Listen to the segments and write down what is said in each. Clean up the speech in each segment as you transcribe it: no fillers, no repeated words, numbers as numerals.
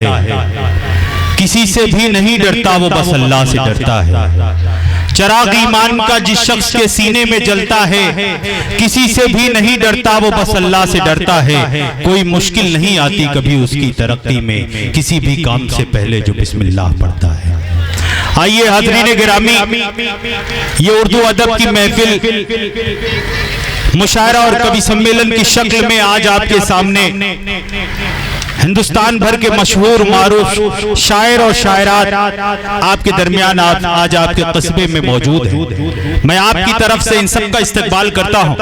किसी से भी नहीं डरता वो बस अल्लाह से डरता है। चिराग ईमान का जिस शख्स के सीने में जलता है, किसी से भी नहीं डरता वो बस अल्लाह से डरता है। कोई मुश्किल नहीं आती कभी उसकी तरक्की में, किसी भी काम से पहले जो बिस्मिल्लाह पढ़ता है। आइए हाज़रीन गिरामी, ये उर्दू अदब की महफिल मुशायरा और कवि सम्मेलन की शक्ल में आज आपके सामने हिंदुस्तान भर के मशहूर मारूफ शायर और शायरात आपके दरमियान आज आपके कस्बे में मौजूद हैं। मैं आपकी तरफ से इन सब का इस्तकबाल करता हूं।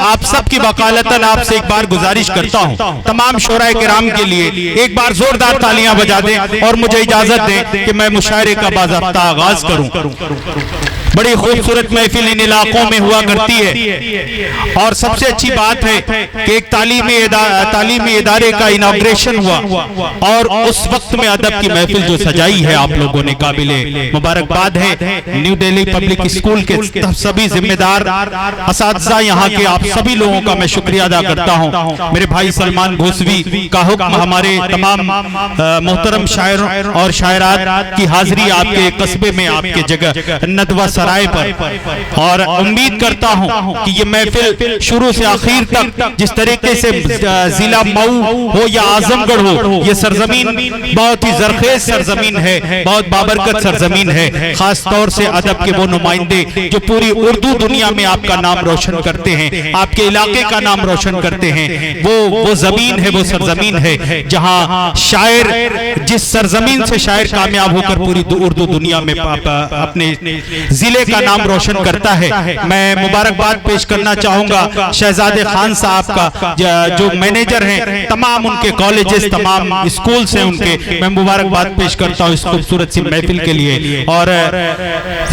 आप सब की वकालतन आपसे एक बार गुजारिश करता हूं, तमाम शोराए किराम के लिए एक बार जोरदार तालियां बजा दें और मुझे इजाजत दें कि मैं मुशायरे का बाज़ाब्ता आगाज करूं। बड़ी खूबसूरत महफिल इन इलाकों में हुआ करती है और सबसे अच्छी बात है कि एक तालीमी इदारे का इनॉग्रेशन हुआ और उस वक्त में अदब की महफिल जो सजाई है आप लोगों ने, काबिले मुबारकबाद है। न्यू दिल्ली पब्लिक स्कूल के सभी जिम्मेदार असातिज़ा यहाँ के, आप सभी लोगों का मैं शुक्रिया अदा करता हूँ। मेरे भाई सलमान घोसवी का हुक्म, हमारे तमाम मोहतरम शायर और शायरात की हाजिरी आपके कस्बे में, आपके जगह नदवा सराय पर, और उम्मीद करता हूं कि ये महफिल शुरू से आखिर तक जिस तरीके से जिला मऊ हो या आजमगढ़ हो, ये सरजमीन बहुत ही जरखेज सरजमीन है, बहुत बाबरकत सरजमीन है। खास तौर से अदब के वो नुमाइंदे जो पूरी उर्दू दुनिया में आपका नाम रोशन करते हैं, आपके इलाके का नाम रोशन करते हैं, वो जमीन है, वो सरजमीन है जहां शायर, जिस सरजमीन से शायर कामयाब होकर पूरी उर्दू दुनिया में अपने जिले का नाम रोशन करता है। मैं मुबारकबाद पेश करना चाहूंगा शहजादे खान साहब का, जो मैनेजर हैं तमाम उनके कॉलेजेस, तमाम स्कूल से उनके मैं मुबारकबाद पेश करता हूं इस खूबसूरत सी महफिल के लिए। और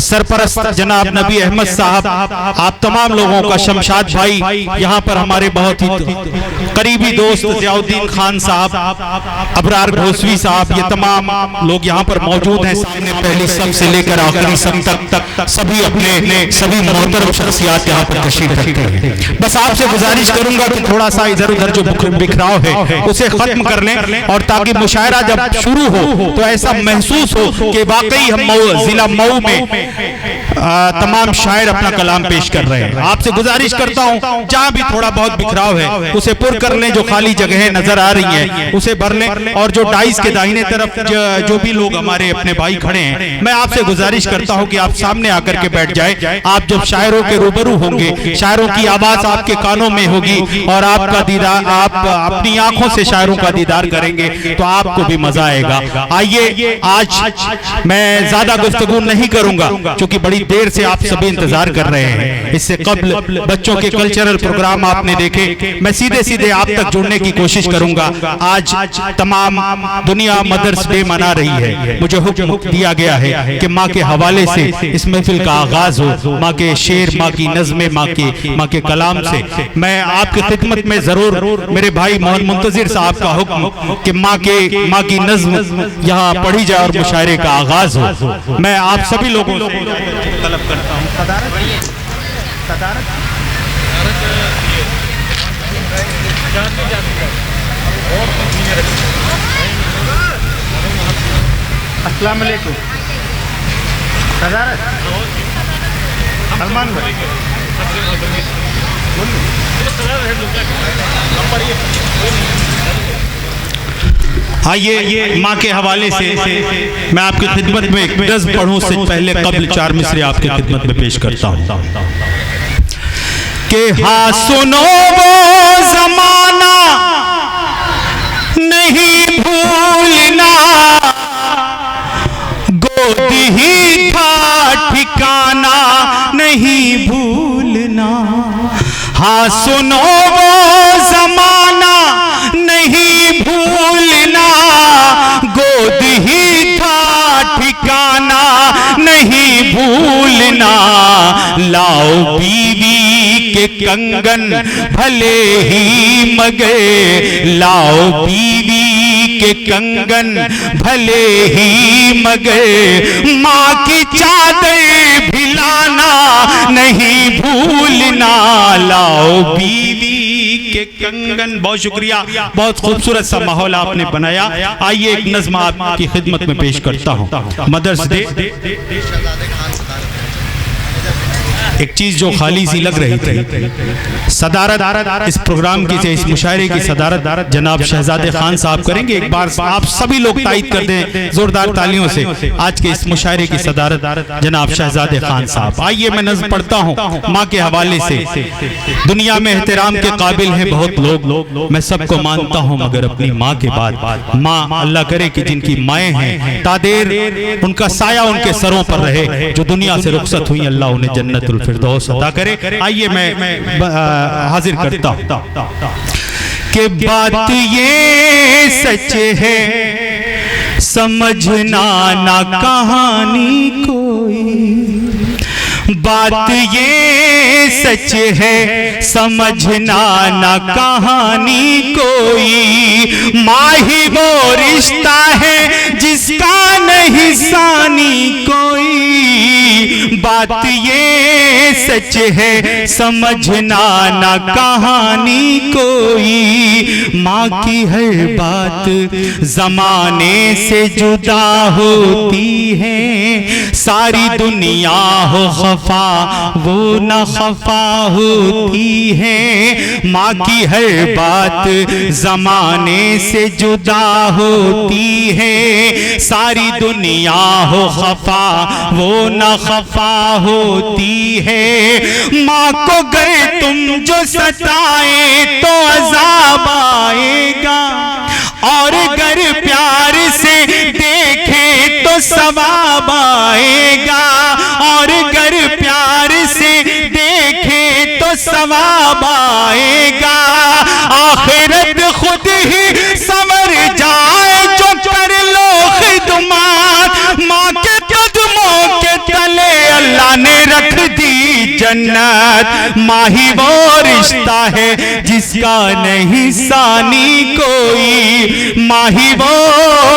सरपरस्त जनाब नबी अहमद साहब, आप तमाम लोगों का, शमशाद भाई यहाँ पर हमारे बहुत ही करीबी दोस्त ज़ियाउद्दीन खान साहब, अबरार घोसवी साहब, ये तमाम लोग यहाँ पर मौजूद हैं। सामने पहली सब से लेकर आखिरी सब तक सभी सभी मोहतरम शख्सियात यहाँ पर तशरीफ रखते हैं। बस आपसे गुजारिश करूंगा कि थोड़ा सा इधर उधर जो बिखराव है उसे खत्म कर लें, और ताकि मुशायरा जब शुरू हो तो ऐसा महसूस हो कि वाकई हम जिला मऊ में तमाम शायर अपना कलाम पेश कर रहे हैं। आपसे गुजारिश करता हूं जहां भी थोड़ा बहुत बिखराव है उसे पुर कर लें, जो खाली जगह नजर आ रही है उसे भर लें, और जो डाइस के दाहिने तरफ जो भी लोग हमारे अपने भाई खड़े हैं, मैं आपसे गुजारिश करता हूं कि आप सामने आकर के बैठ जाए। आप जब शायरों के रूबरू होंगे, शायरों की आवाज आपके कानों में होगी और आपका दीदार, आप अपनी आंखों से शायरों का दीदार करेंगे तो आपको भी मजा आएगा। आइए, आज मैं ज्यादा गुफ्तगू नहीं करूंगा क्योंकि बड़ी देर से आप सभी इंतजार कर रहे हैं। इससे कबल बच्चों के कल्चरल प्रोग्राम आपने देखे, मैं सीधे सीधे आप तक जुड़ने की कोशिश करूंगा। आज तमाम दुनिया मदर्स डे मना रही है। मुझे हुक्म दिया गया है कि माँ के हवाले से इस महफिल का आगाज हो, माँ के शेर, माँ की नज़्में, माँ के कलाम से। मैं आपकी खिदमत में जरूर, मेरे भाई मोहन मुंतजिर साहब का हुक्म कि माँ की नज़्म यहाँ पढ़ी जाए और मुशायरे का आगाज हो। मैं आप सभी लोगों से तलब करता हूँ। अस्सलाम वालेकुम सलमान भाई, आइए माँ के हवाले से मैं आपकी खिदमत में एक नज़्म पढ़ूं से पहले कबल 4 मिसरे आपकी खिदमत में पेश करता हूं कि हाँ सुनो वो ज़माना नहीं भूलना, गोद ही था ठिकाना नहीं भूलना। हाँ सुनो वो ज़माना नहीं भूलना, गोद ही था ठिकाना नहीं भूलना। लाओ बीवी के कंगन भले ही मगे, लाओ बीवी के कंगन भले ही मगे। माँ की चादर भिलाना नहीं भूलना, लाओ बीवी के के कंगन। बहुत शुक्रिया, बहुत खूबसूरत सा माहौल आपने बनाया। आइए एक नज़्म आपकी खिदमत में पेश करता हूँ। मदर्स डे एक चीज जो खाली सी लग रही थी, सदारत इस प्रोग्राम की से इस मुशायरे की सदारत जनाब शहजादे खान साहब करेंगे। एक बार आप सभी लोग तायद कर दें जोरदार तालियों से आज के इस मुशायरे की सदारत जनाब शहजादे खान साहब। आइए मैं नज़्म पढ़ता हूँ माँ के हवाले से। दुनिया में एहतराम के काबिल हैं बहुत लोग, मैं सबको मानता हूँ मगर अपनी माँ के बाद। माँ अल्लाह करे कि जिनकी माएँ हैं तादेर उनका साया उनके सरों पर रहे, जो दुनिया से रुखसत हुई अल्लाह उन्हें जन्नतुल फिरदौस अता करे। आइए मैं हाजिर करता हूं कि बात ये सच है समझना ना कहानी कोई, बात ये सच है समझना ना कहानी कोई। माँ ही वो रिश्ता है जिसका नहीं सानी कोई, बात ये सच है समझना ना कहानी कोई। माँ की हर बात जमाने से जुदा होती है, सारी दुनिया हो खफा वो न खफा होती है। माँ की हर बात जमाने से जुदा होती है, सारी दुनिया हो खफा वो न खफा होती है। माँ को गर तुम जो सताए तो अज़ाब आएगा, और गर प्यार से देखे तो सवाब आएगा, और गर प्यार से देखे तो सवाब आएगा। आखिरत खुद ही संवर जाए जो कर लो खिदमत, माँ के कदमों के तले अल्लाह ने रख दी जन्नत। माँ ही वो रिश्ता है जिसका नहीं सानी कोई, माँ ही वो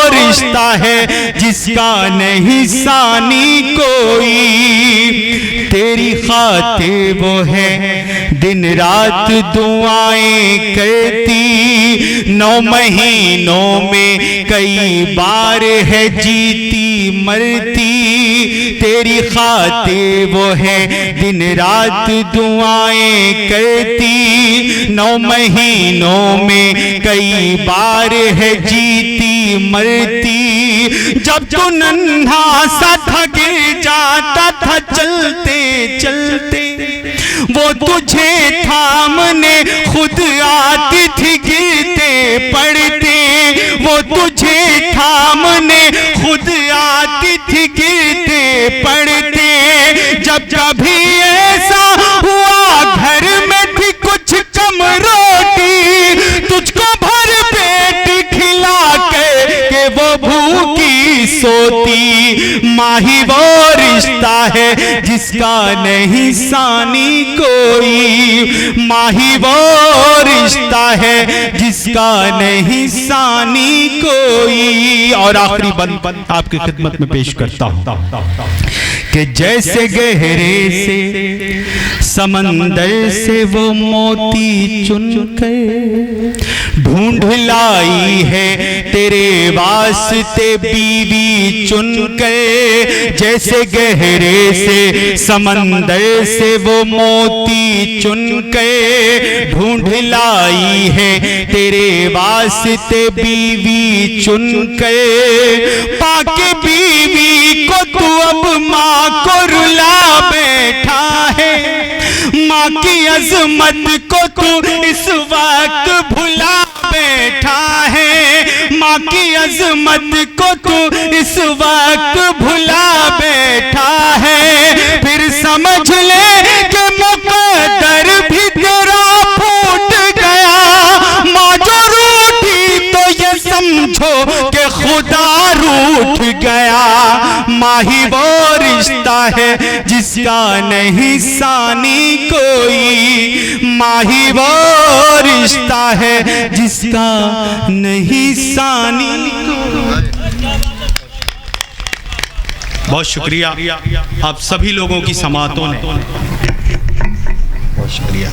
रिश्ता है जिसका नहीं सानी कोई। तेरी खातिर वो है दिन रात दुआएं करती, 9 महीनों में कई बार है जीती मरती। तेरी खातिर वो है दिन रात दुआएं करती, 9 महीनों में कई बार है जीती मरती। जब तू नन्हा सा था गिर जाता था चलते चलते, वो तुझे थामने खुद आती थी गिरते पड़ते, वो तुझे थामने खुद आती थी गिरते पड़ते। जब कभी ऐसा हुआ घर में थी कुछ कम रोटी, तुझको भर पेट खिला के वो भूखी सोती। माँ ही वो रिश्ता है जिसका नहीं सानी कोई, माँ ही वो रिश्ता है जिसका नहीं सानी कोई। और आखिरी बंद आपकी खिदमत में पेश करता हूँ कि जैसे गहरे से समंदर से वो मोती चुनकर ढूंढ लाई है तेरे वास्ते बीवी चुनकर। जैसे गहरे से समंदर से वो मोती चुनकर ढूंढ लाई है तेरे वास्ते बीवी चुनकर। पाके बीवी को तू अब माँ को रुला बैठा है, माँ की अजमत को तू इस वक्त भुला बैठा है, माँ की अजमत को तू इस वक्त भुला बैठा है। फिर समझ ले कि मुकद्दर भी तेरा फूट गया, माँ जो रूठी तो ये समझो कि खुदा रूठ गया। माँ ही वो रिश्ता है जिसका नहीं सानी कोई, माँ ही वो रिश्ता है जिसका नहीं सानी कोई। बहुत शुक्रिया आप सभी लोगों की समातों ने, बहुत शुक्रिया।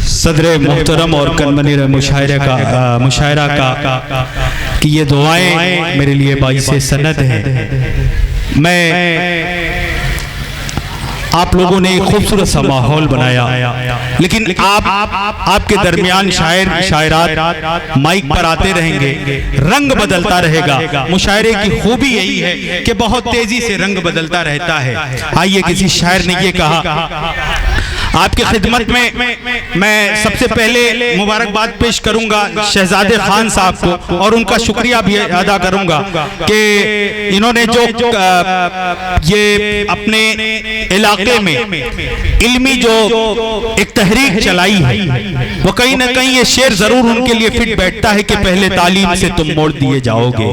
सदर मोहतरम और कनमनीर मुशायरा का कि ये दुआएं मेरे लिए बाइस सनद हैं। मैं आप लोगों ने एक खूबसूरत सा माहौल बनाया, लेकिन आपके दरमियान शायर शायरात माइक पर आते रहेंगे, रंग बदलता रहेगा। मुशायरे की खूबी यही है कि बहुत तेजी से रंग बदलता रहता है। आइए, किसी शायर ने ये कहा, आपकी खिदमत में मैं सबसे पहले मुबारकबाद पेश करूंगा शहजादे खान साहब को, और उनका शुक्रिया भी अदा करूंगा कि इन्होंने जो ये अपने इलाके में इल्मी जो एक तहरीक चलाई है, वो कहीं ना कहीं ये शेर जरूर उनके लिए फिट बैठता है कि पहले तालीम से तुम मोड़ दिए जाओगे,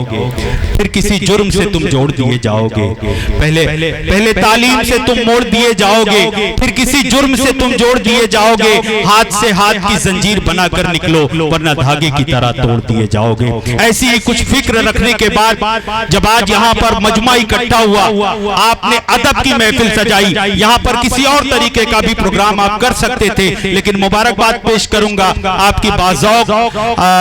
फिर किसी जुर्म से तुम जोड़ दिए जाओगे। पहले तालीम से तुम मोड़ दिए जाओगे, फिर किसी जुर्म से तुम जोड़ दिए जाओगे। हाथ से हाथ की जंजीर बनाकर निकलो, वरना धागे की तरह तोड़ दिए जाओगे। ऐसी ही कुछ फिक्र रखने के बाद जब आज यहाँ पर मजमा इकट्ठा हुआ, आपने अदब की महफिल सजाई। यहाँ पर किसी और तरीके का भी प्रोग्राम आप कर सकते थे, लेकिन मुबारकबाद पेश करूंगा आपकी बाज़ौक़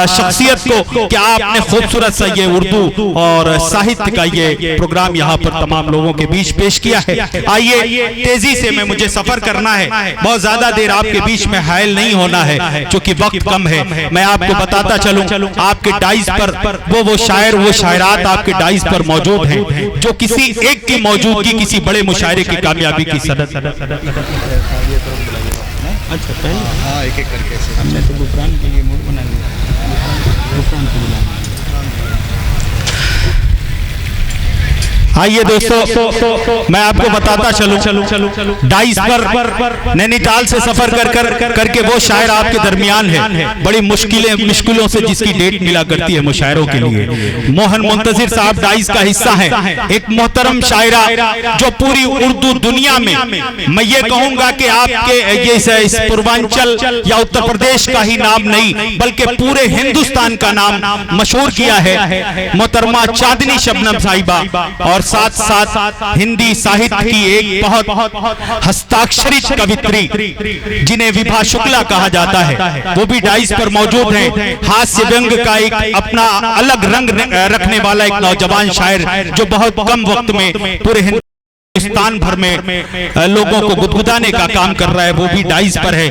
शख्सियत को कि आपने खूबसूरत सा ये उर्दू और साहित्य का ये प्रोग्राम यहाँ पर तमाम लोगों के बीच पेश किया है। आइए, तेजी से मुझे सफर करना है, बहुत ज्यादा देर आपके बीच में हायल नहीं होना है क्योंकि वक्त कम है। मैं आपको बताता चलूं, आपके डाइस पर वो शायर वो शायरात आपके डाइस पर मौजूद हैं जो किसी एक की मौजूदगी किसी बड़े मुशायरे की कामयाबी की सनद। अच्छा, पहले हाँ, एक एक करके हमने तो गुफरान के लिए मूड बना लिया, गुफरान को बुलाना। आइए दोस्तों, मैं आपको बताता चलूं, डाइस पर नैनीताल से सफर करके वो शायर आपके दरमियान है। बड़ी मुश्किलों से जिसकी डेट मिला करती है मुशायरों के लिए। मोहन मुंतजिर साहब डाइस का हिस्सा है, एक मोहतरम शायरा जो पूरी उर्दू दुनिया में मैं ये कहूंगा कि आपके ये इस पूर्वांचल या उत्तर प्रदेश का ही नाम नहीं बल्कि पूरे हिंदुस्तान का नाम मशहूर किया है। मोहतरमा चांदनी शबनम साहिबा, और साथ साथ हिंदी साहित्य की एक बहुत हस्ताक्षरित कवित्री जिन्हें विभा शुक्ला कहा जाता है, वो भी डाइस पर मौजूद हैं। हास्य व्यंग का एक अपना अलग रंग रखने वाला एक नौजवान शायर जो बहुत कम वक्त में पूरे हिंदुस्तान भर में लोगों को गुदगुदाने का काम कर रहा है, वो भी डाइस पर है।